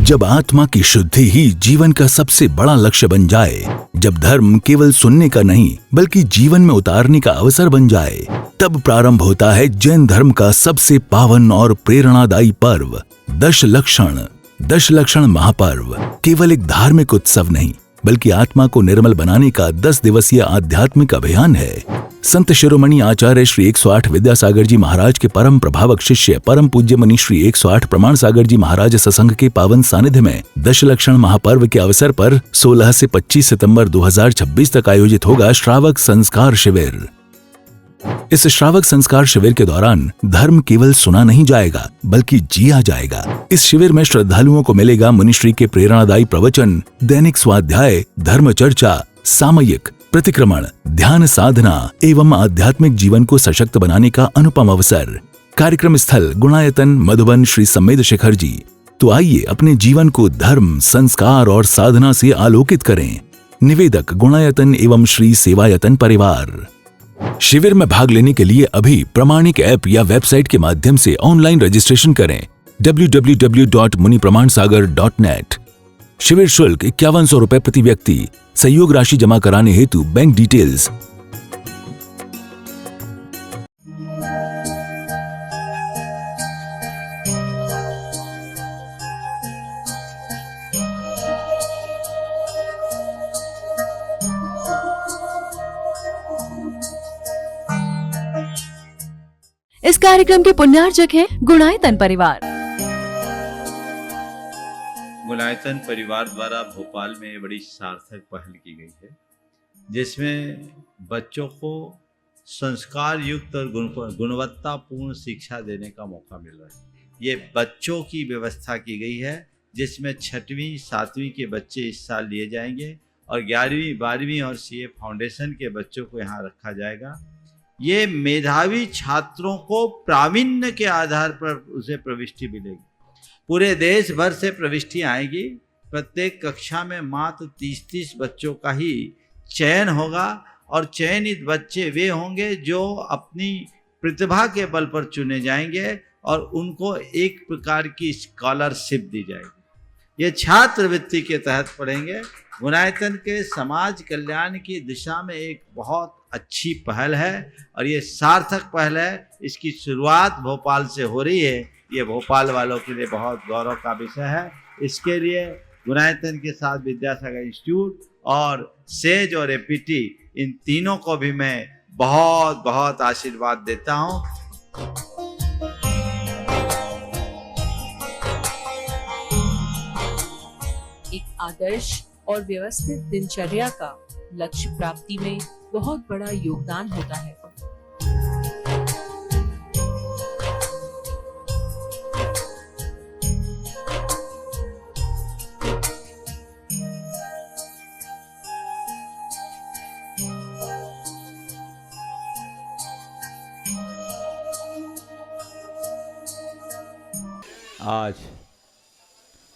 जब आत्मा की शुद्धि ही जीवन का सबसे बड़ा लक्ष्य बन जाए, जब धर्म केवल सुनने का नहीं बल्कि जीवन में उतारने का अवसर बन जाए, तब प्रारंभ होता है जैन धर्म का सबसे पावन और प्रेरणादायी पर्व दशलक्षण। दशलक्षण महापर्व केवल एक धार्मिक उत्सव नहीं बल्कि आत्मा को निर्मल बनाने का 10 दिवसीय आध्यात्मिक अभियान है। संत शिरोमणि आचार्य श्री 108 विद्यासागर जी महाराज के परम प्रभावक शिष्य परम पूज्य मुनि श्री 108 प्रमाण सागर जी महाराज सत्संग के पावन सानिध्य में दशलक्षण महापर्व के अवसर पर 16 से 25 सितंबर 2026 तक आयोजित होगा श्रावक संस्कार शिविर। इस श्रावक संस्कार शिविर के दौरान धर्म केवल सुना नहीं जाएगा बल्कि जिया जाएगा। इस शिविर में श्रद्धालुओं को मिलेगा मुनिश्री के प्रेरणादायी प्रवचन, दैनिक स्वाध्याय, धर्म चर्चा, सामयिक, प्रतिक्रमण, ध्यान साधना एवं आध्यात्मिक जीवन को सशक्त बनाने का अनुपम अवसर। कार्यक्रम स्थल गुणायतन मधुबन श्री सम्मेद शिखर जी। तो आइए अपने जीवन को धर्म, संस्कार और साधना से आलोकित करें। निवेदक गुणायतन एवं श्री सेवायतन परिवार। शिविर में भाग लेने के लिए अभी प्रमाणिक ऐप या वेबसाइट के माध्यम से ऑनलाइन रजिस्ट्रेशन करें www.munipramansagar.net। शिविर शुल्क 5100 रुपए प्रति व्यक्ति। सहयोग राशि जमा कराने हेतु बैंक डिटेल्स। इस कार्यक्रम के पुण्यार्जक हैं गुणायतन परिवार। गुणायतन परिवार द्वारा भोपाल में बड़ी सार्थक पहल की गई है, जिसमें बच्चों को संस्कार युक्त और गुणवत्तापूर्ण शिक्षा देने का मौका मिल रहा है। ये बच्चों की व्यवस्था की गई है, जिसमें 6वीं 7वीं के बच्चे इस साल लिए जाएंगे और 11वीं 12वीं और सीए फाउंडेशन के बच्चों को यहाँ रखा जाएगा। ये मेधावी छात्रों को प्रावीण्य के आधार पर उसे प्रविष्टि मिलेगी। पूरे देश भर से प्रविष्टि आएगी। प्रत्येक कक्षा में मात्र 30-30 बच्चों का ही चयन होगा और चयनित बच्चे वे होंगे जो अपनी प्रतिभा के बल पर चुने जाएंगे और उनको एक प्रकार की स्कॉलरशिप दी जाएगी। ये छात्रवृत्ति के तहत पढ़ेंगे। गुणायतन के समाज कल्याण की दिशा में एक बहुत अच्छी पहल है और ये सार्थक पहल है। इसकी शुरुआत भोपाल से हो रही है। ये भोपाल वालों के लिए बहुत गौरव का विषय है। इसके लिए गुणायतन के साथ विद्यासागर इंस्टीट्यूट और सेज और एपीटी, इन तीनों को भी मैं बहुत बहुत आशीर्वाद देता हूँ। एक आदर्श और व्यवस्थित दिनचर्या का लक्ष्य प्राप्ति में बहुत बड़ा योगदान होता है। आज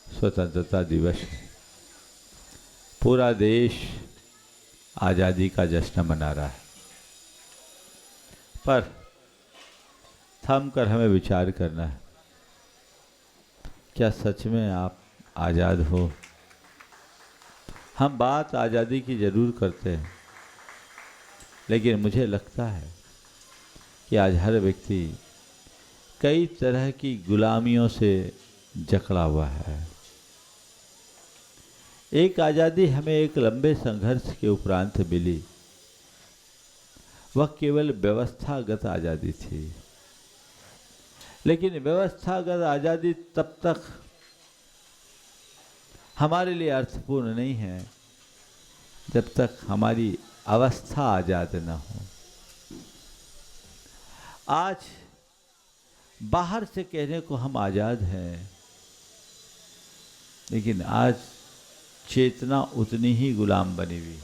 स्वतंत्रता दिवस है। पूरा देश आज़ादी का जश्न मना रहा है, पर थम कर हमें विचार करना है, क्या सच में आप आज़ाद हो? हम बात आज़ादी की ज़रूर करते हैं, लेकिन मुझे लगता है कि आज हर व्यक्ति कई तरह की गुलामियों से जकड़ा हुआ है। एक आज़ादी हमें एक लंबे संघर्ष के उपरांत मिली। वह केवल व्यवस्थागत आज़ादी थी, लेकिन व्यवस्थागत आज़ादी तब तक हमारे लिए अर्थपूर्ण नहीं है जब तक हमारी अवस्था आज़ाद न हो। आज बाहर से कहने को हम आज़ाद हैं, लेकिन आज चेतना उतनी ही गुलाम बनी हुई।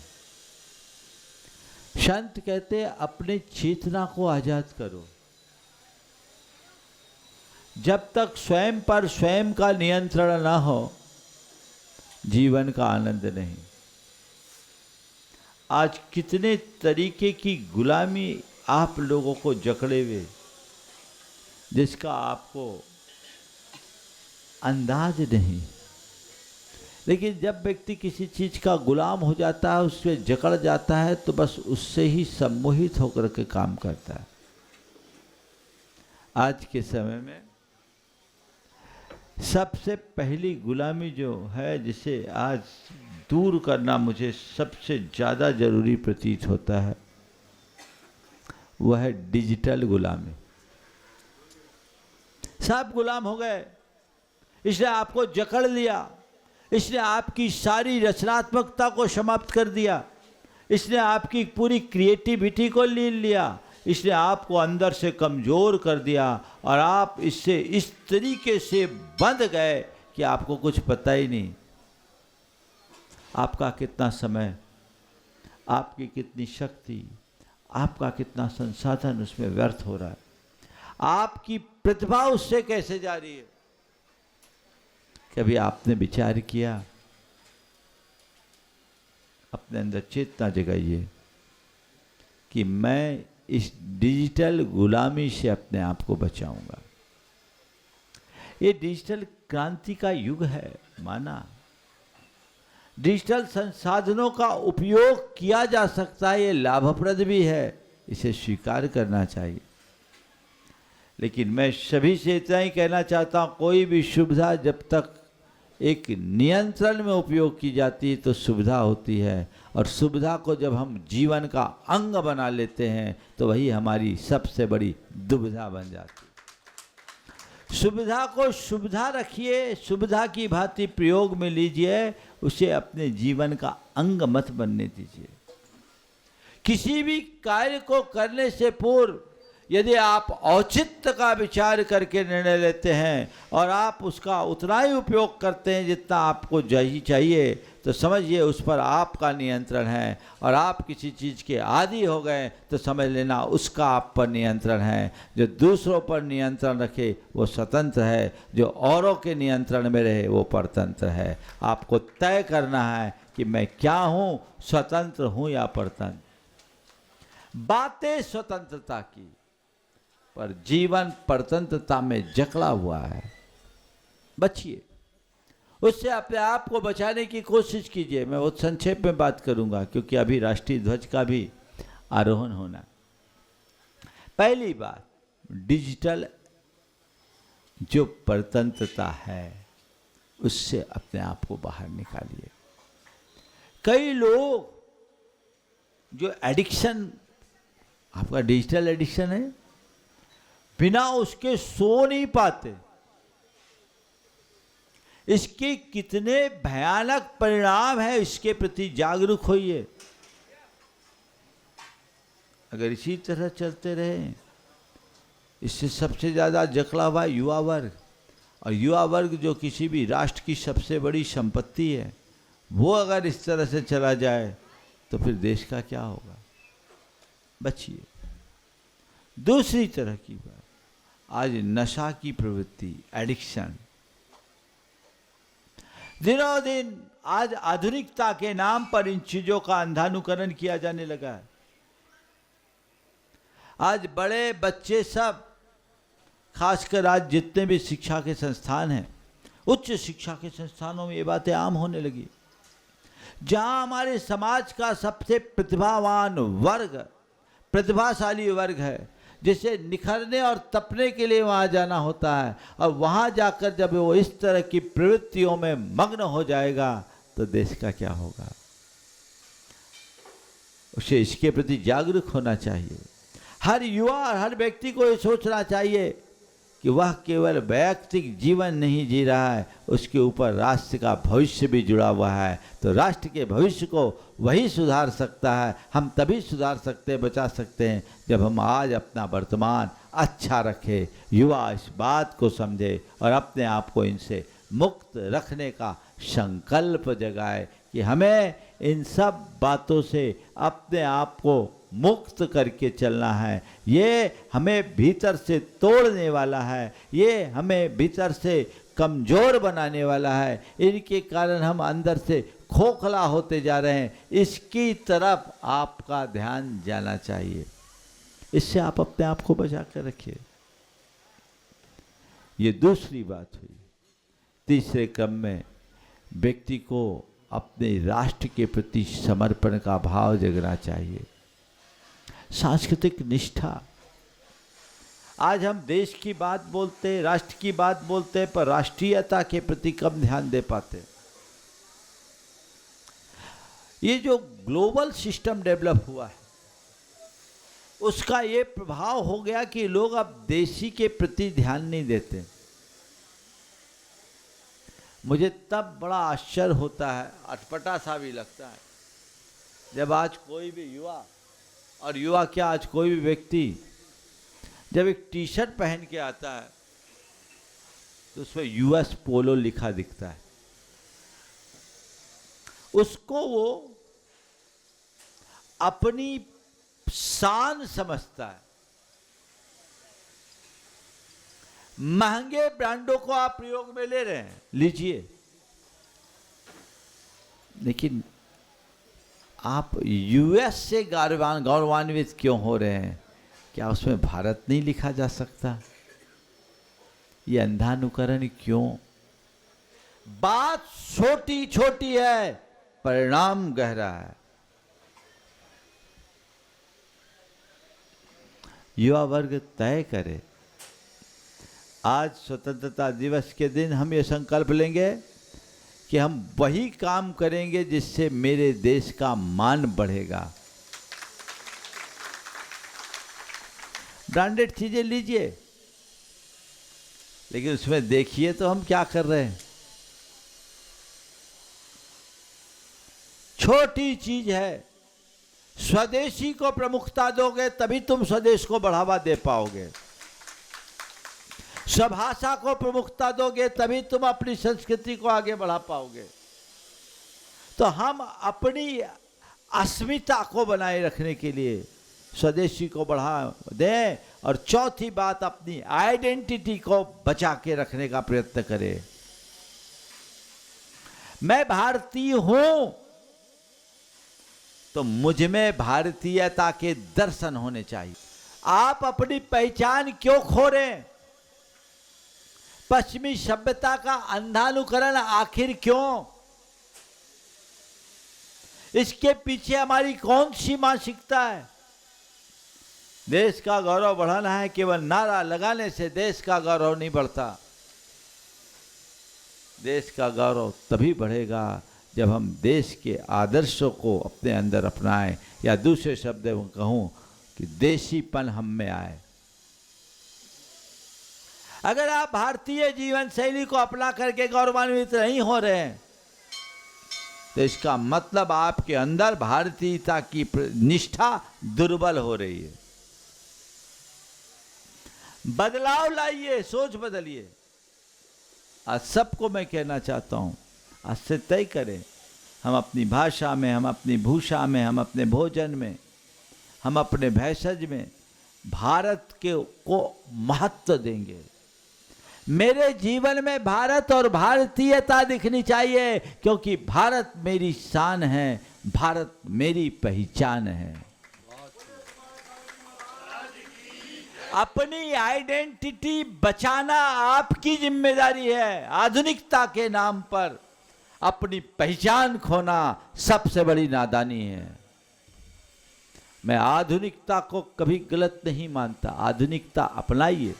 संत कहते हैं अपने चेतना को आज़ाद करो। जब तक स्वयं पर स्वयं का नियंत्रण ना हो, जीवन का आनंद नहीं। आज कितने तरीके की गुलामी आप लोगों को जकड़े हुए, जिसका आपको अंदाज नहीं। लेकिन जब व्यक्ति किसी चीज का गुलाम हो जाता है, उससे जकड़ जाता है, तो बस उससे ही सम्मोहित होकर के काम करता है। आज के समय में सबसे पहली गुलामी जो है, जिसे आज दूर करना मुझे सबसे ज़्यादा जरूरी प्रतीत होता है, वह है डिजिटल गुलामी। सब गुलाम हो गए, इसने आपको जकड़ लिया, इसने आपकी सारी रचनात्मकता को समाप्त कर दिया, इसने आपकी पूरी क्रिएटिविटी को ले लिया, इसने आपको अंदर से कमज़ोर कर दिया और आप इससे इस तरीके से बंध गए कि आपको कुछ पता ही नहीं। आपका कितना समय, आपकी कितनी शक्ति, आपका कितना संसाधन उसमें व्यर्थ हो रहा है, आपकी प्रतिभा उससे कैसे जा रही है। कभी आपने विचार किया? अपने अंदर चेतना जगाइए कि मैं इस डिजिटल गुलामी से अपने आप को बचाऊंगा। ये डिजिटल क्रांति का युग है, माना डिजिटल संसाधनों का उपयोग किया जा सकता है, ये लाभप्रद भी है, इसे स्वीकार करना चाहिए। लेकिन मैं सभी से इतना ही कहना चाहता हूँ, कोई भी सुविधा जब तक एक नियंत्रण में उपयोग की जाती है तो सुविधा होती है, और सुविधा को जब हम जीवन का अंग बना लेते हैं तो वही हमारी सबसे बड़ी दुविधा बन जाती है। सुविधा को सुविधा रखिए, सुविधा की भांति प्रयोग में लीजिए, उसे अपने जीवन का अंग मत बनने दीजिए। किसी भी कार्य को करने से पूर्व यदि आप औचित्य का विचार करके निर्णय लेते हैं और आप उसका उतना ही उपयोग करते हैं जितना आपको चाहिए, तो समझिए उस पर आपका नियंत्रण है। और आप किसी चीज़ के आदी हो गए तो समझ लेना उसका आप पर नियंत्रण है। जो दूसरों पर नियंत्रण रखे वो स्वतंत्र है, जो औरों के नियंत्रण में रहे वो परतंत्र है। आपको तय करना है कि मैं क्या हूँ, स्वतंत्र हूँ या परतंत्र। बातें स्वतंत्रता की, पर जीवन परतंत्रता में जकड़ा हुआ है। बचिए, उससे अपने आप को बचाने की कोशिश कीजिए। मैं बहुत संक्षेप में बात करूंगा क्योंकि अभी राष्ट्रीय ध्वज का भी आरोहण होना। पहली बात, डिजिटल जो परतंत्रता है उससे अपने आप को बाहर निकालिए। कई लोग जो एडिक्शन, आपका डिजिटल एडिक्शन है, बिना उसके सो नहीं पाते। इसके कितने भयानक परिणाम हैं, इसके प्रति जागरूक होइए। अगर इसी तरह चलते रहे, इससे सबसे ज़्यादा जकड़ा हुआ युवा वर्ग, और युवा वर्ग जो किसी भी राष्ट्र की सबसे बड़ी संपत्ति है, वो अगर इस तरह से चला जाए तो फिर देश का क्या होगा। बचिए। दूसरी तरह की बात, आज नशा की प्रवृत्ति, एडिक्शन, दिनों दिन आज आधुनिकता के नाम पर इन चीजों का अंधानुकरण किया जाने लगा है। आज बड़े बच्चे सब, खासकर आज जितने भी शिक्षा के संस्थान हैं, उच्च शिक्षा के संस्थानों में ये बातें आम होने लगी। जहां हमारे समाज का सबसे प्रतिभावान वर्ग, प्रतिभाशाली वर्ग है, जिसे निखरने और तपने के लिए वहाँ जाना होता है, और वहाँ जाकर जब वो इस तरह की प्रवृत्तियों में मग्न हो जाएगा तो देश का क्या होगा। उसे इसके प्रति जागरूक होना चाहिए। हर युवा और हर व्यक्ति को ये सोचना चाहिए कि वह केवल वैयक्तिक जीवन नहीं जी रहा है, उसके ऊपर राष्ट्र का भविष्य भी जुड़ा हुआ है। तो राष्ट्र के भविष्य को वही सुधार सकता है। हम तभी सुधार सकते हैं, बचा सकते हैं, जब हम आज अपना वर्तमान अच्छा रखें, युवा इस बात को समझे और अपने आप को इनसे मुक्त रखने का संकल्प जगाए कि हमें इन सब बातों से अपने आप को मुक्त करके चलना है। ये हमें भीतर से तोड़ने वाला है, ये हमें भीतर से कमज़ोर बनाने वाला है। इनके कारण हम अंदर से खोखला होते जा रहे हैं। इसकी तरफ आपका ध्यान जाना चाहिए। इससे आप अपने आप को बचा कर रखिए। ये दूसरी बात हुई। तीसरे क्रम में व्यक्ति को अपने राष्ट्र के प्रति समर्पण का भाव जगना चाहिए। सांस्कृतिक निष्ठा। आज हम देश की बात बोलते, राष्ट्र की बात बोलते, पर राष्ट्रीयता के प्रति कम ध्यान दे पाते। ये जो ग्लोबल सिस्टम डेवलप हुआ है, उसका ये प्रभाव हो गया कि लोग अब देशी के प्रति ध्यान नहीं देते। मुझे तब बड़ा आश्चर्य होता है, अटपटा सा भी लगता है, जब आज कोई भी युवा, और युवा क्या, आज कोई भी व्यक्ति जब एक टी शर्ट पहन के आता है तो उसमें यूएस पोलो लिखा दिखता है। उसको वो अपनी शान समझता है। महंगे ब्रांडों को आप प्रयोग में ले रहे हैं, लीजिए, लेकिन आप यूएस से गौरवान्वित क्यों हो रहे हैं? क्या उसमें भारत नहीं लिखा जा सकता? ये अंधानुकरण क्यों? बात छोटी छोटी है, परिणाम गहरा है। युवा वर्ग तय करे। आज स्वतंत्रता दिवस के दिन हम ये संकल्प लेंगे कि हम वही काम करेंगे जिससे मेरे देश का मान बढ़ेगा। ब्रांडेड चीजें लीजिए, लेकिन उसमें देखिए तो हम क्या कर रहे हैं। छोटी चीज है, स्वदेशी को प्रमुखता दोगे तभी तुम स्वदेश को बढ़ावा दे पाओगे। स्वभाषा को प्रमुखता दोगे तभी तुम अपनी संस्कृति को आगे बढ़ा पाओगे। तो हम अपनी अस्मिता को बनाए रखने के लिए स्वदेशी को बढ़ा दें, और चौथी बात, अपनी आइडेंटिटी को बचा के रखने का प्रयत्न करें। मैं भारतीय हूं तो मुझ में भारतीयता के दर्शन होने चाहिए। आप अपनी पहचान क्यों खो रहे हैं? पश्चिमी सभ्यता का अंधानुकरण आखिर क्यों? इसके पीछे हमारी कौन सी मानसिकता है? देश का गौरव बढ़ाना है, केवल नारा लगाने से देश का गौरव नहीं बढ़ता। देश का गौरव तभी बढ़ेगा जब हम देश के आदर्शों को अपने अंदर अपनाएं, या दूसरे शब्द में कहूं कि देशीपन हम में आए। अगर आप भारतीय जीवन शैली को अपना करके गौरवान्वित नहीं हो रहे हैं, तो इसका मतलब आपके अंदर भारतीयता की निष्ठा दुर्बल हो रही है। बदलाव लाइए, सोच बदलिए। आज सबको मैं कहना चाहता हूं, आज से तय करें, हम अपनी भाषा में, हम अपनी भूषा में, हम अपने भोजन में, हम अपने भेषज में भारत को महत्व देंगे। मेरे जीवन में भारत और भारतीयता दिखनी चाहिए, क्योंकि भारत मेरी शान है, भारत मेरी पहचान है। अपनी आइडेंटिटी बचाना आपकी जिम्मेदारी है। आधुनिकता के नाम पर अपनी पहचान खोना सबसे बड़ी नादानी है। मैं आधुनिकता को कभी गलत नहीं मानता। आधुनिकता अपनाइए,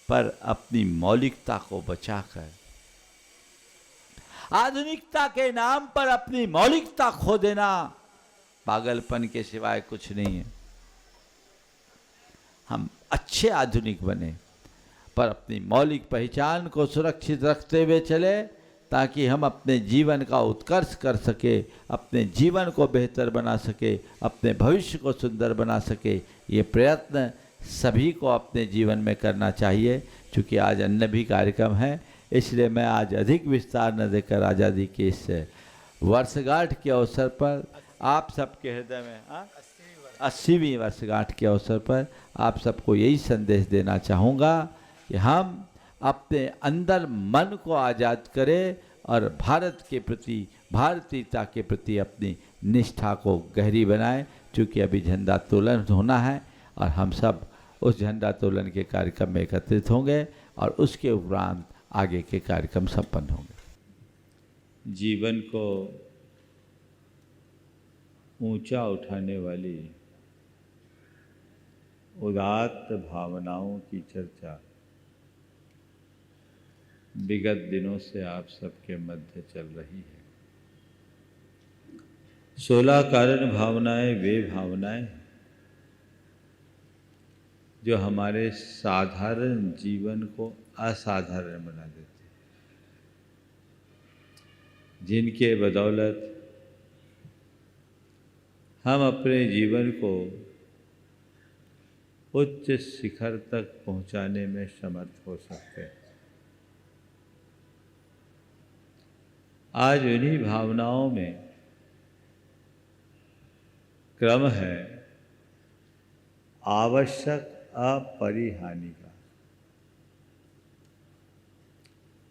पर अपनी मौलिकता को बचाकर। आधुनिकता के नाम पर अपनी मौलिकता खो देना पागलपन के सिवाय कुछ नहीं है। हम अच्छे आधुनिक बने, पर अपनी मौलिक पहचान को सुरक्षित रखते हुए चले, ताकि हम अपने जीवन का उत्कर्ष कर सके, अपने जीवन को बेहतर बना सके, अपने भविष्य को सुंदर बना सके। ये प्रयत्न सभी को अपने जीवन में करना चाहिए। चूँकि आज अन्नभी कार्यक्रम है, इसलिए मैं आज अधिक विस्तार न देकर आज़ादी के इस वर्षगांठ के अवसर पर आप सबके हृदय में 80वीं वर्षगांठ के अवसर पर आप सबको यही संदेश देना चाहूँगा कि हम अपने अंदर मन को आज़ाद करें और भारत के प्रति, भारतीयता के प्रति अपनी निष्ठा को गहरी बनाएं। चूँकि अभी झंडा तोलन होना है और हम सब उस झंडा तोलन के कार्यक्रम में एकत्रित होंगे और उसके उपरांत आगे के कार्यक्रम संपन्न होंगे। जीवन को ऊंचा उठाने वाली उदात्त भावनाओं की चर्चा विगत दिनों से आप सबके मध्य चल रही है। 16 कारण भावनाएं वे भावनाएं जो हमारे साधारण जीवन को असाधारण बना देते हैं, जिनके बदौलत हम अपने जीवन को उच्च शिखर तक पहुंचाने में समर्थ हो सकते हैं। आज उन्हीं भावनाओं में क्रम है आवश्यक अपरिहानी का।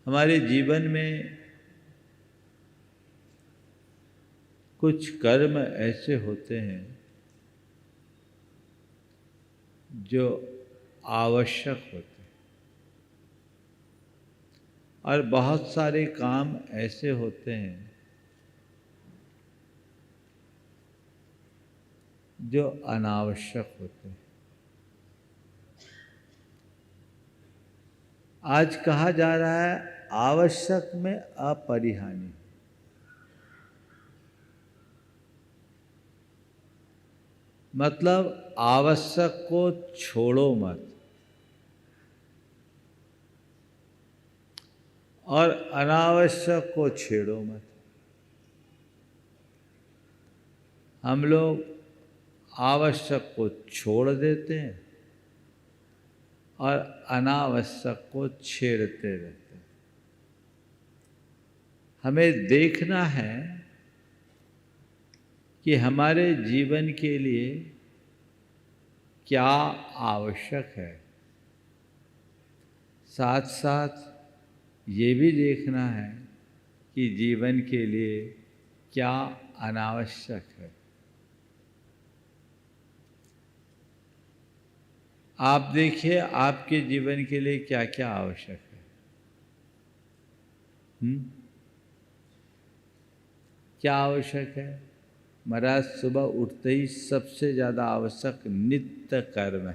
हमारे जीवन में कुछ कर्म ऐसे होते हैं जो आवश्यक होते हैं और बहुत सारे काम ऐसे होते हैं जो अनावश्यक होते हैं। आज कहा जा रहा है आवश्यक में अपरिहानी। मतलब आवश्यक को छोड़ो मत और अनावश्यक को छेड़ो मत। हम लोग आवश्यक को छोड़ देते हैं और अनावश्यक को छेड़ते रहते हैं। हमें देखना है कि हमारे जीवन के लिए क्या आवश्यक है, साथ साथ ये भी देखना है कि जीवन के लिए क्या अनावश्यक है। आप देखिए आपके जीवन के लिए क्या क्या आवश्यक है। क्या आवश्यक है? महाराज सुबह उठते ही सबसे ज़्यादा आवश्यक नित्य कर्म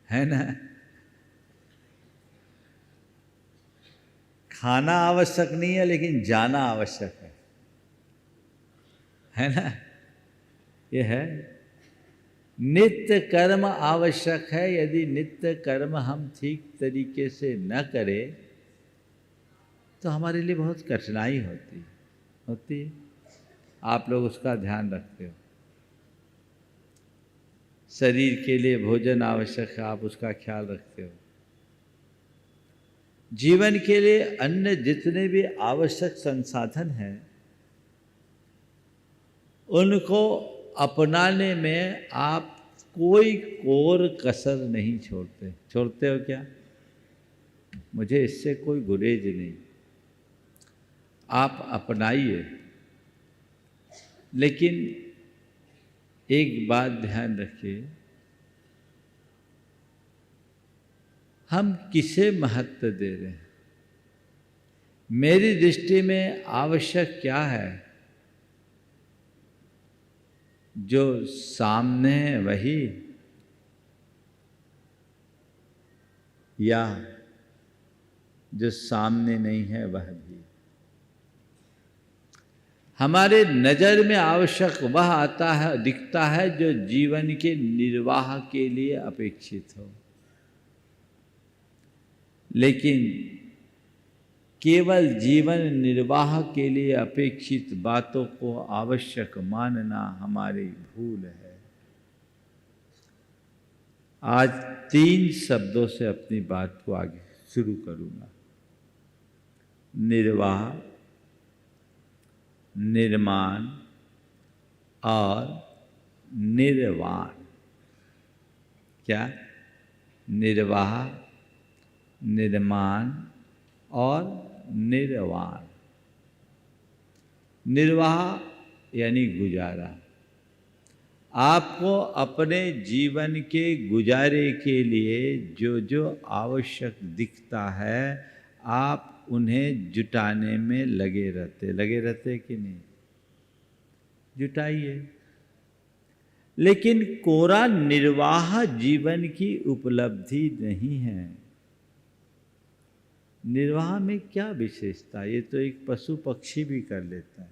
है ना। खाना आवश्यक नहीं है लेकिन जाना आवश्यक है ना। ये है नित्य कर्म आवश्यक है। यदि नित्य कर्म हम ठीक तरीके से न करें तो हमारे लिए बहुत कठिनाई होती है। आप लोग उसका ध्यान रखते हो। शरीर के लिए भोजन आवश्यक है, आप उसका ख्याल रखते हो। जीवन के लिए अन्य जितने भी आवश्यक संसाधन हैं उनको अपनाने में आप कोई कोर कसर नहीं छोड़ते। छोड़ते हो क्या? मुझे इससे कोई गुरेज नहीं, आप अपनाइए। लेकिन एक बात ध्यान रखिए, हम किसे महत्व दे रहे हैं? मेरी दृष्टि में आवश्यक क्या है? जो सामने है वही, या जो सामने नहीं है वह भी? हमारे नज़र में आवश्यक वह आता है, दिखता है जो जीवन के निर्वाह के लिए अपेक्षित हो। लेकिन केवल जीवन निर्वाह के लिए अपेक्षित बातों को आवश्यक मानना हमारी भूल है। आज 3 शब्दों से अपनी बात को आगे शुरू करूंगा। निर्वाह, निर्माण और निर्वाण। क्या? निर्वाह, निर्माण और निर्वाण। निर्वाह यानी गुजारा। आपको अपने जीवन के गुजारे के लिए जो जो आवश्यक दिखता है आप उन्हें जुटाने में लगे रहते कि नहीं? जुटाइए। लेकिन कोरा निर्वाह जीवन की उपलब्धि नहीं है। निर्वाह में क्या विशेषता? ये तो एक पशु पक्षी भी कर लेता है।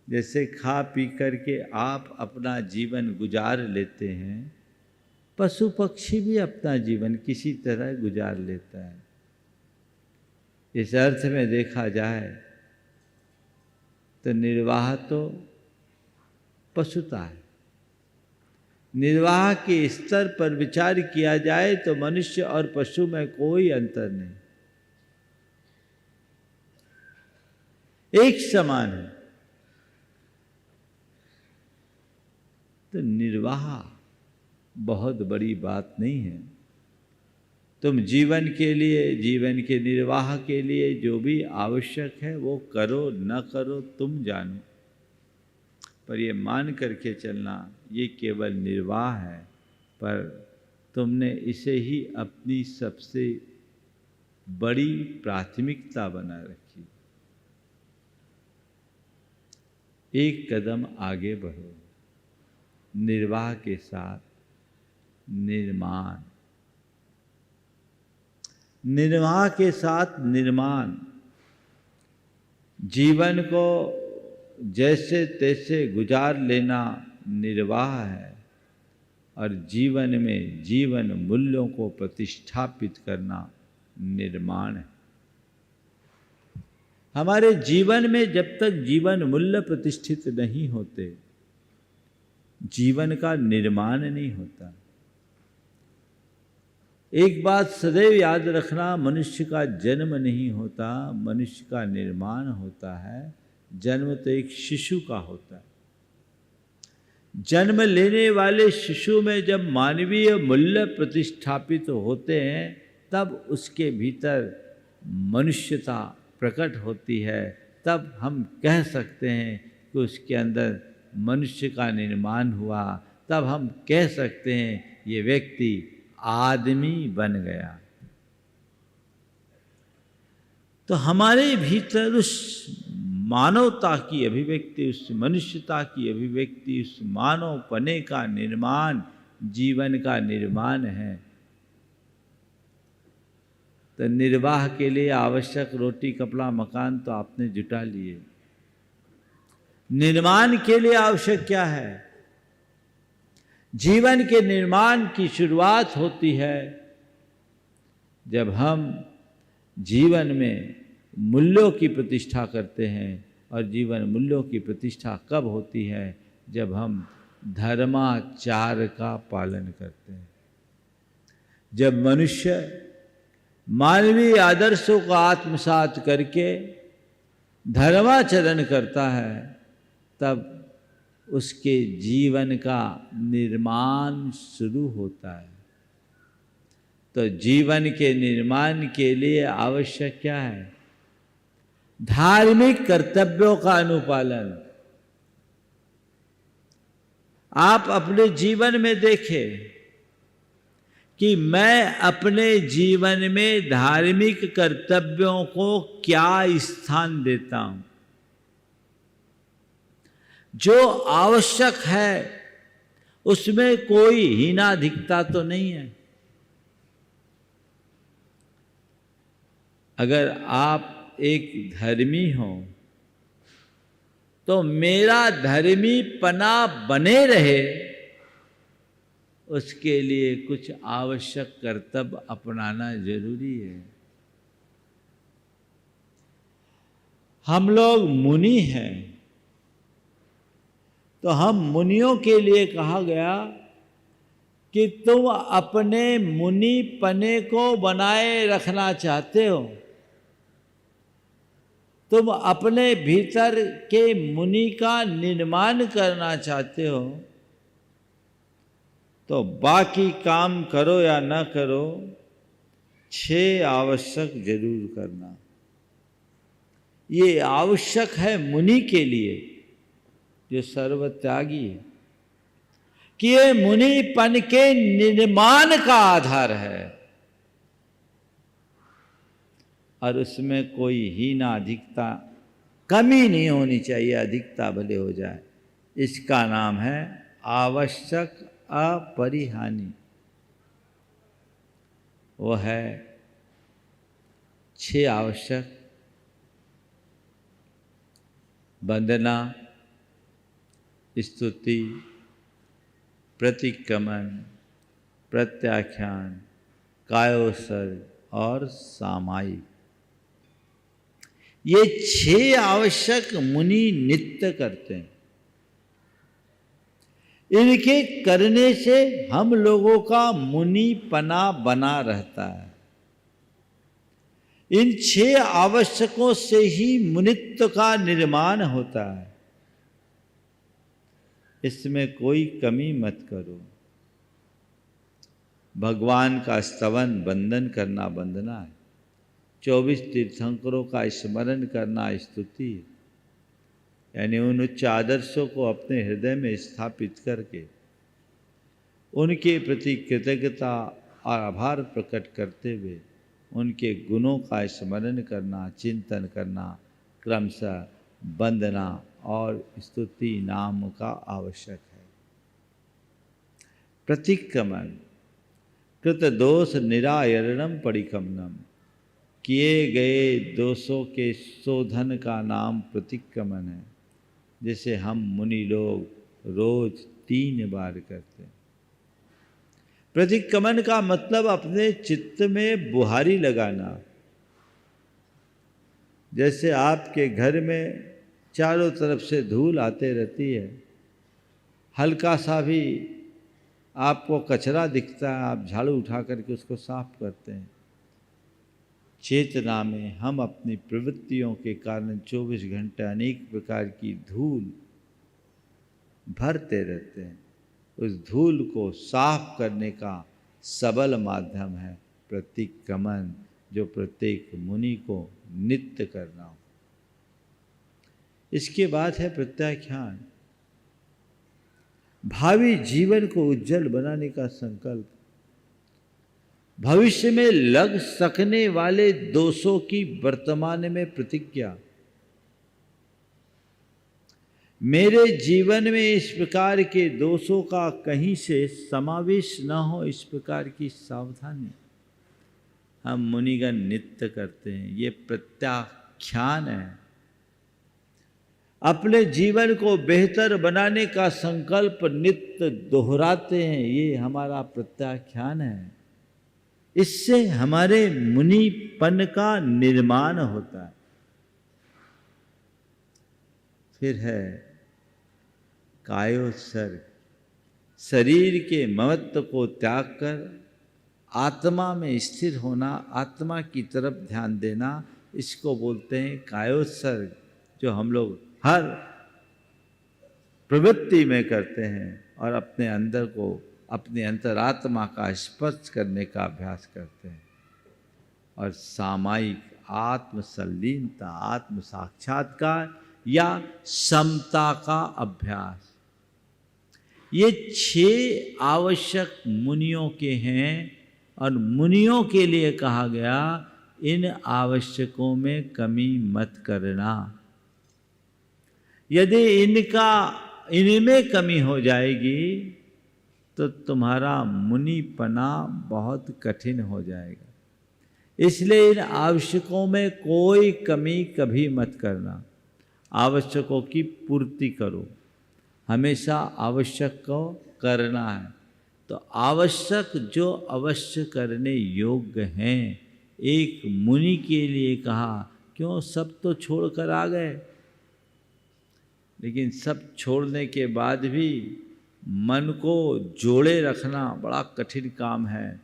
जैसे खा पी करके आप अपना जीवन गुजार लेते हैं, पशु पक्षी भी अपना जीवन किसी तरह गुजार लेता है। इस अर्थ में देखा जाए तो निर्वाह तो पशुता है। निर्वाह के स्तर पर विचार किया जाए तो मनुष्य और पशु में कोई अंतर नहीं, एक समान है। तो निर्वाह बहुत बड़ी बात नहीं है। तुम जीवन के लिए, जीवन के निर्वाह के लिए जो भी आवश्यक है वो करो, न करो तुम जानो, पर ये मान करके चलना ये केवल निर्वाह है, पर तुमने इसे ही अपनी सबसे बड़ी प्राथमिकता बना रखी। एक कदम आगे बढ़ो, निर्वाह के साथ निर्माण, निर्वाह के साथ निर्माण। जीवन को जैसे तैसे गुजार लेना निर्वाह है, और जीवन में जीवन मूल्यों को प्रतिष्ठापित करना निर्माण है। हमारे जीवन में जब तक जीवन मूल्य प्रतिष्ठित नहीं होते, जीवन का निर्माण नहीं होता। एक बात सदैव याद रखना, मनुष्य का जन्म नहीं होता, मनुष्य का निर्माण होता है। जन्म तो एक शिशु का होता है। जन्म लेने वाले शिशु में जब मानवीय मूल्य प्रतिष्ठापित होते हैं, तब उसके भीतर मनुष्यता प्रकट होती है। तब हम कह सकते हैं कि उसके अंदर मनुष्य का निर्माण हुआ। तब हम कह सकते हैं ये व्यक्ति आदमी बन गया। तो हमारे भीतर उस मानवता की अभिव्यक्ति, उस मनुष्यता की अभिव्यक्ति, उस मानवपने का निर्माण, जीवन का निर्माण है। तो निर्वाह के लिए आवश्यक रोटी कपड़ा मकान तो आपने जुटा लिए। निर्माण के लिए आवश्यक क्या है? जीवन के निर्माण की शुरुआत होती है जब हम जीवन में मूल्यों की प्रतिष्ठा करते हैं। और जीवन मूल्यों की प्रतिष्ठा कब होती है? जब हम धर्माचार का पालन करते हैं। जब मनुष्य मानवीय आदर्शों का आत्मसात करके धर्माचरण करता है, तब उसके जीवन का निर्माण शुरू होता है। तो जीवन के निर्माण के लिए आवश्यक क्या है? धार्मिक कर्तव्यों का अनुपालन। आप अपने जीवन में देखें कि मैं अपने जीवन में धार्मिक कर्तव्यों को क्या स्थान देता हूं। जो आवश्यक है उसमें कोई हीनाधिकता तो नहीं है। अगर आप एक धर्मी हो तो मेरा धर्मीपना बने रहे, उसके लिए कुछ आवश्यक कर्तव्य अपनाना जरूरी है। हम लोग मुनि हैं, तो हम मुनियों के लिए कहा गया कि तुम अपने मुनिपने को बनाए रखना चाहते हो, तुम अपने भीतर के मुनि का निर्माण करना चाहते हो, तो बाकी काम करो या न करो, 6 आवश्यक जरूर करना। ये आवश्यक है मुनि के लिए जो सर्वत्यागी है, कि ये मुनिपन के निर्माण का आधार है। और उसमें कोई हीना अधिकता कमी नहीं होनी चाहिए, अधिकता भले हो जाए। इसका नाम है आवश्यक अपरिहानी। वो है 6 आवश्यक: वंदना, स्तुति, प्रतिक्रमण, प्रत्याख्यान, कायोत्सर्ग और सामायिक। ये 6 आवश्यक मुनि नित्य करते हैं। इनके करने से हम लोगों का मुनिपना बना रहता है। इन 6 आवश्यकों से ही मुनित्व का निर्माण होता है। इसमें कोई कमी मत करो। भगवान का स्तवन वंदन करना वंदना है। 24 तीर्थंकरों का स्मरण करना स्तुति है। यानी उन उच्च आदर्शों को अपने हृदय में स्थापित करके उनके प्रति कृतज्ञता और आभार प्रकट करते हुए उनके गुणों का स्मरण करना, चिंतन करना, क्रमशः वंदना और स्तुति नाम का आवश्यक है। प्रतिक्रमण कृत दोष निरायरणम परिक्रमणम, किए गए दोषों के शोधन का नाम प्रतिक्रमण है, जिसे हम मुनि लोग रोज 3 बार करते हैं। प्रतिक्रमण का मतलब अपने चित्त में बुहारी लगाना। जैसे आपके घर में चारों तरफ से धूल आते रहती है, हल्का सा भी आपको कचरा दिखता है, आप झाड़ू उठा करके उसको साफ करते हैं। चेतना में हम अपनी प्रवृत्तियों के कारण 24 घंटे अनेक प्रकार की धूल भरते रहते हैं। उस धूल को साफ करने का सबल माध्यम है प्रतिक्रमण, जो प्रत्येक मुनि को नित्य करना हो। इसके बाद है प्रत्याख्यान, भावी जीवन को उज्जवल बनाने का संकल्प। भविष्य में लग सकने वाले दोषों की वर्तमान में प्रतिज्ञा। मेरे जीवन में इस प्रकार के दोषों का कहीं से समावेश न हो, इस प्रकार की सावधानी हम मुनिगण नित्य करते हैं। ये प्रत्याख्यान है। अपने जीवन को बेहतर बनाने का संकल्प नित्य दोहराते हैं, ये हमारा प्रत्याख्यान है। इससे हमारे मुनिपन का निर्माण होता है। फिर है कायोत्सर्ग, शरीर के ममत्व को त्याग कर आत्मा में स्थिर होना, आत्मा की तरफ ध्यान देना, इसको बोलते हैं कायोत्सर्ग, जो हम लोग हर प्रवृत्ति में करते हैं और अपने अंदर को, अपने अंतरात्मा का स्पर्श करने का अभ्यास करते हैं। और सामायिक आत्म संलीनता, आत्म साक्षात्कार या समता का अभ्यास। ये 6 आवश्यक मुनियों के हैं और मुनियों के लिए कहा गया इन आवश्यकों में कमी मत करना। यदि इनमें कमी हो जाएगी तो तुम्हारा मुनिपना बहुत कठिन हो जाएगा। इसलिए इन आवश्यकों में कोई कमी कभी मत करना। आवश्यकों की पूर्ति करो, हमेशा आवश्यक को करना है। तो आवश्यक जो अवश्य करने योग्य हैं, एक मुनि के लिए कहा, क्यों सब तो छोड़कर आ गए, लेकिन सब छोड़ने के बाद भी मन को जोड़े रखना बड़ा कठिन काम है।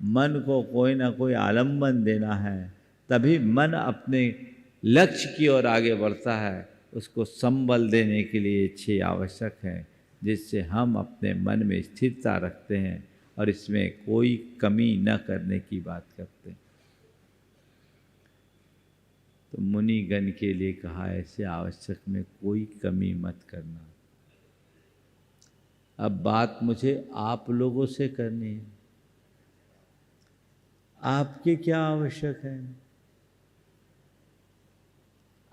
मन को कोई ना कोई आलम्बन देना है, तभी मन अपने लक्ष्य की ओर आगे बढ़ता है। उसको संबल देने के लिए 6 आवश्यक है, जिससे हम अपने मन में स्थिरता रखते हैं और इसमें कोई कमी न करने की बात करते हैं। तो मुनिगण के लिए कहा ऐसे आवश्यक में कोई कमी मत करना। अब बात मुझे आप लोगों से करनी है। आपके क्या आवश्यक है?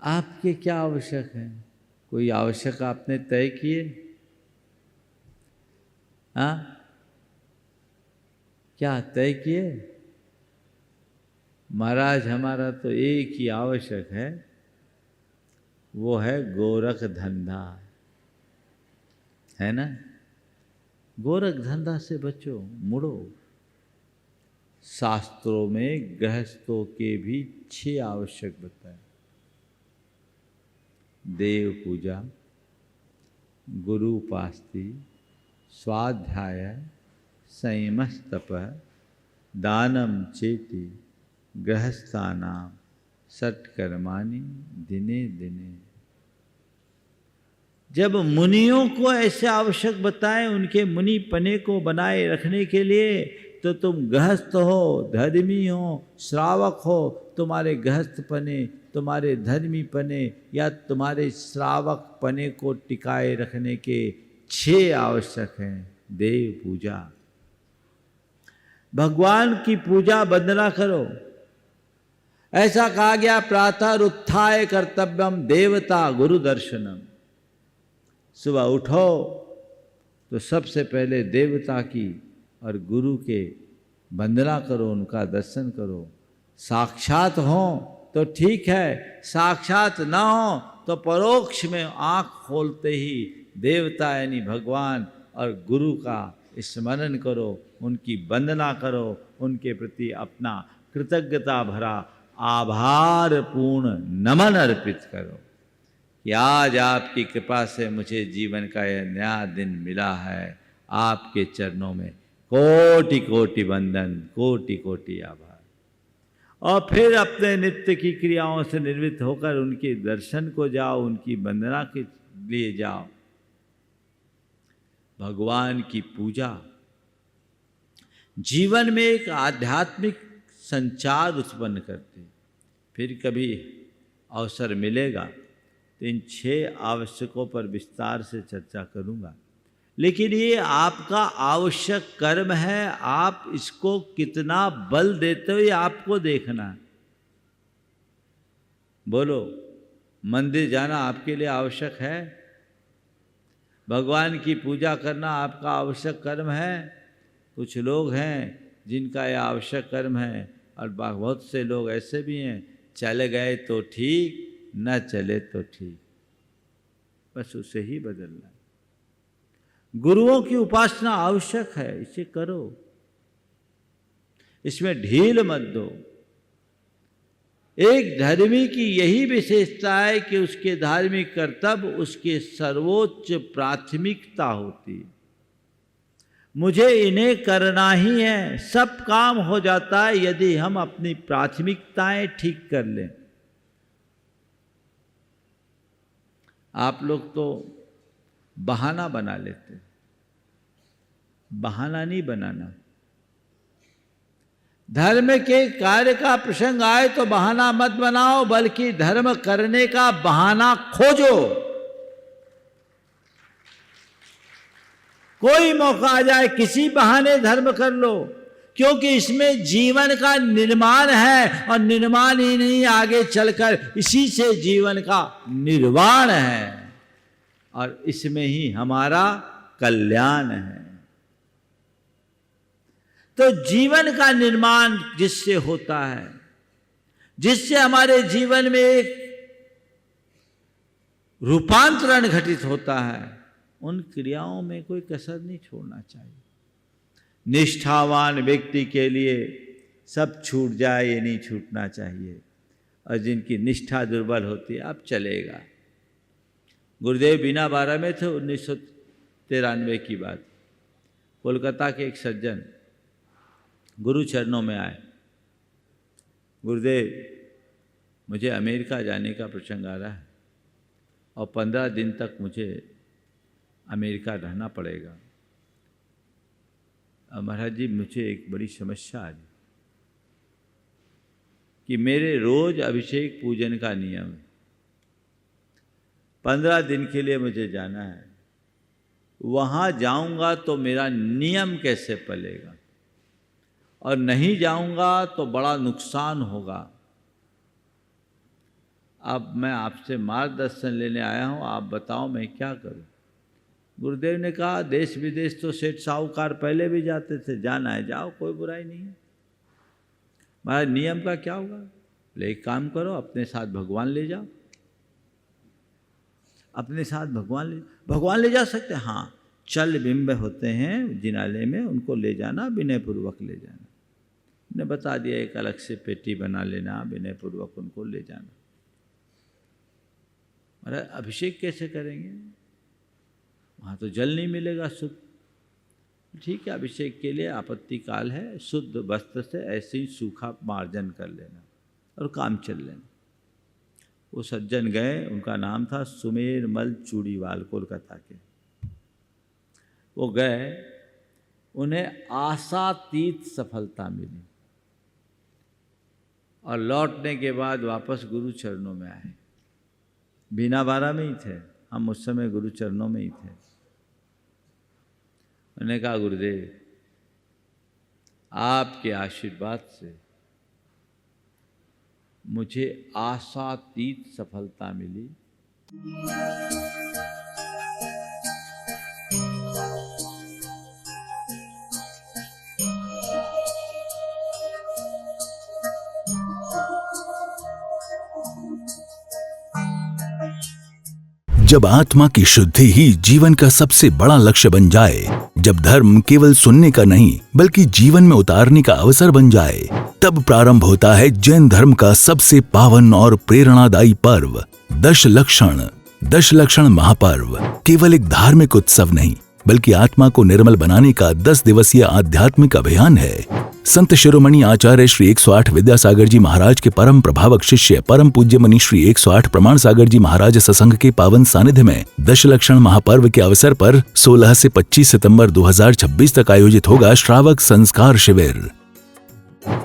आपके क्या आवश्यक है? कोई आवश्यक आपने तय किए? हाँ, क्या तय किए? महाराज हमारा तो एक ही आवश्यक है, वो है गोरख धंधा, है ना? गोरख धंधा से बचो, मुड़ो। शास्त्रों में गृहस्थों के भी 6 आवश्यक बताए। देव पूजा, गुरु उपास्ति, स्वाध्याय, संयमस्तप, दानम चेति, गृहस्थानाम सत्कर्माणि दिने दिने। जब मुनियों को ऐसे आवश्यक बताएं उनके मुनि पने को बनाए रखने के लिए, तो तुम गृहस्थ हो, धर्मी हो, श्रावक हो, तुम्हारे गृहस्थ पने, तुम्हारे धर्मी पने या तुम्हारे श्रावक पने को टिकाए रखने के 6 आवश्यक हैं। देव पूजा, भगवान की पूजा वंदना करो। ऐसा कहा गया, प्रातः उत्थाय कर्तव्यम देवता गुरु दर्शनम। सुबह उठो तो सबसे पहले देवता की और गुरु के वंदना करो, उनका दर्शन करो। साक्षात हो तो ठीक है, साक्षात ना हो तो परोक्ष में आँख खोलते ही देवता यानी भगवान और गुरु का स्मरण करो, उनकी वंदना करो, उनके प्रति अपना कृतज्ञता भरा आभार पूर्ण नमन अर्पित करो कि आज आपकी कृपा से मुझे जीवन का यह नया दिन मिला है। आपके चरणों में कोटि कोटि वंदन, कोटि कोटि आभार। और फिर अपने नित्य की क्रियाओं से निर्वृत्त होकर उनके दर्शन को जाओ, उनकी वंदना के लिए जाओ। भगवान की पूजा जीवन में एक आध्यात्मिक संचार उत्पन्न करते। फिर कभी अवसर मिलेगा तो इन 6 आवश्यकों पर विस्तार से चर्चा करूंगा, लेकिन ये आपका आवश्यक कर्म है। आप इसको कितना बल देते हो ये आपको देखना है। बोलो, मंदिर जाना आपके लिए आवश्यक है? भगवान की पूजा करना आपका आवश्यक कर्म है? कुछ लोग हैं जिनका यह आवश्यक कर्म है, और बहुत से लोग ऐसे भी हैं, चले गए तो ठीक, न चले तो ठीक, बस उसे ही बदलना। गुरुओं की उपासना आवश्यक है, इसे करो, इसमें ढील मत दो। एक धर्मी की यही विशेषता है कि उसके धार्मिक कर्तव्य उसके सर्वोच्च प्राथमिकता होती है। मुझे इन्हें करना ही है, सब काम हो जाता है यदि हम अपनी प्राथमिकताएं ठीक कर लें। आप लोग तो बहाना बना लेते, बहाना नहीं बनाना। धर्म के कार्य का प्रसंग आए तो बहाना मत बनाओ, बल्कि धर्म करने का बहाना खोजो। कोई मौका आ जाए, किसी बहाने धर्म कर लो, क्योंकि इसमें जीवन का निर्माण है, और निर्माण ही नहीं, आगे चलकर इसी से जीवन का निर्वाण है, और इसमें ही हमारा कल्याण है। तो जीवन का निर्माण जिससे होता है, जिससे हमारे जीवन में एक रूपांतरण घटित होता है, उन क्रियाओं में कोई कसर नहीं छोड़ना चाहिए। निष्ठावान व्यक्ति के लिए सब छूट जाए ये नहीं छूटना चाहिए, और जिनकी निष्ठा दुर्बल होती है अब चलेगा। गुरुदेव बीना बारा में थे, 1993 की बात। कोलकाता के एक सज्जन गुरु चरणों में आए, गुरुदेव मुझे अमेरिका जाने का प्रसंग आ रहा है और 15 दिन तक मुझे अमेरिका रहना पड़ेगा। महाराज जी मुझे एक बड़ी समस्या आ रही कि मेरे रोज अभिषेक पूजन का नियम है, 15 दिन के लिए मुझे जाना है, वहाँ जाऊँगा तो मेरा नियम कैसे पलेगा, और नहीं जाऊँगा तो बड़ा नुकसान होगा। अब मैं आपसे मार्गदर्शन लेने आया हूँ, आप बताओ मैं क्या करूँ। गुरुदेव ने कहा देश विदेश तो सेठ साहूकार पहले भी जाते थे, जाना है जाओ, कोई बुराई नहीं है। महाराज नियम का क्या होगा? बोले एक काम करो, अपने साथ भगवान ले जाओ। अपने साथ भगवान ले जा सकते? हाँ, चल बिंब होते हैं जिनालय में, उनको ले जाना, विनयपूर्वक ले जाना। ने बता दिया एक अलग से पेटी बना लेना, विनयपूर्वक उनको ले जाना। महाराज अभिषेक कैसे करेंगे? वहाँ तो जल नहीं मिलेगा शुद्ध। ठीक है, अभिषेक के लिए आपत्ति काल है, शुद्ध वस्त्र से ऐसे ही सूखा मार्जन कर लेना और काम चल लेना। वो सज्जन गए, उनका नाम था सुमेर मल चूड़ीवाल, कोलकाता के। वो गए, उन्हें आशातीत सफलता मिली और लौटने के बाद वापस गुरु चरणों में आए। बीना बारा में ही थे हम, उस समय गुरु चरणों में ही थे। उन्होंने कहा गुरुदेव आपके आशीर्वाद से मुझे आशातीत सफलता मिली। जब आत्मा की शुद्धि ही जीवन का सबसे बड़ा लक्ष्य बन जाए, जब धर्म केवल सुनने का नहीं बल्कि जीवन में उतारने का अवसर बन जाए, तब प्रारंभ होता है जैन धर्म का सबसे पावन और प्रेरणादायी पर्व दशलक्षण। दशलक्षण महापर्व केवल एक धार्मिक उत्सव नहीं बल्कि आत्मा को निर्मल बनाने का 10 दिवसीय आध्यात्मिक अभियान है। संत शिरोमणि आचार्य श्री 108 विद्यासागर जी महाराज के परम प्रभावक शिष्य परम पूज्य मनी श्री 108 प्रमाण सागर जी महाराज सत्संग के पावन सानिध्य में दशलक्षण महापर्व के अवसर पर 16 से 25 सितंबर 2026 तक आयोजित होगा श्रावक संस्कार शिविर।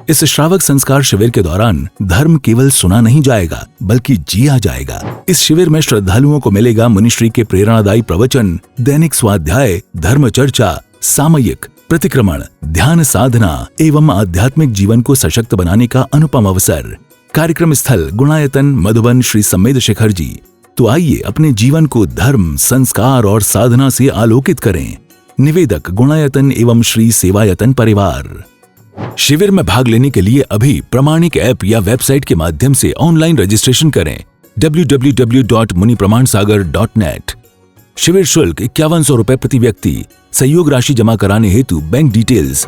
इस श्रावक संस्कार शिविर के दौरान धर्म केवल सुना नहीं जाएगा बल्कि जिया जाएगा। इस शिविर में श्रद्धालुओं को मिलेगा मुनिश्री के प्रेरणादायी प्रवचन, दैनिक स्वाध्याय, धर्म चर्चा, सामयिक, प्रतिक्रमण, ध्यान साधना एवं आध्यात्मिक जीवन को सशक्त बनाने का अनुपम अवसर। कार्यक्रम स्थल गुणायतन मधुबन श्री सम्मेद शिखर जी। तो आइए अपने जीवन को धर्म, संस्कार और साधना से आलोकित करें। निवेदक गुणायतन एवं श्री सेवायतन परिवार। शिविर में भाग लेने के लिए अभी प्रमाणिक ऐप या वेबसाइट के माध्यम से ऑनलाइन रजिस्ट्रेशन करें www.munipramansagar.net। शिविर शुल्क 5100 रुपए प्रति व्यक्ति। सहयोग राशि जमा कराने हेतु बैंक डिटेल्स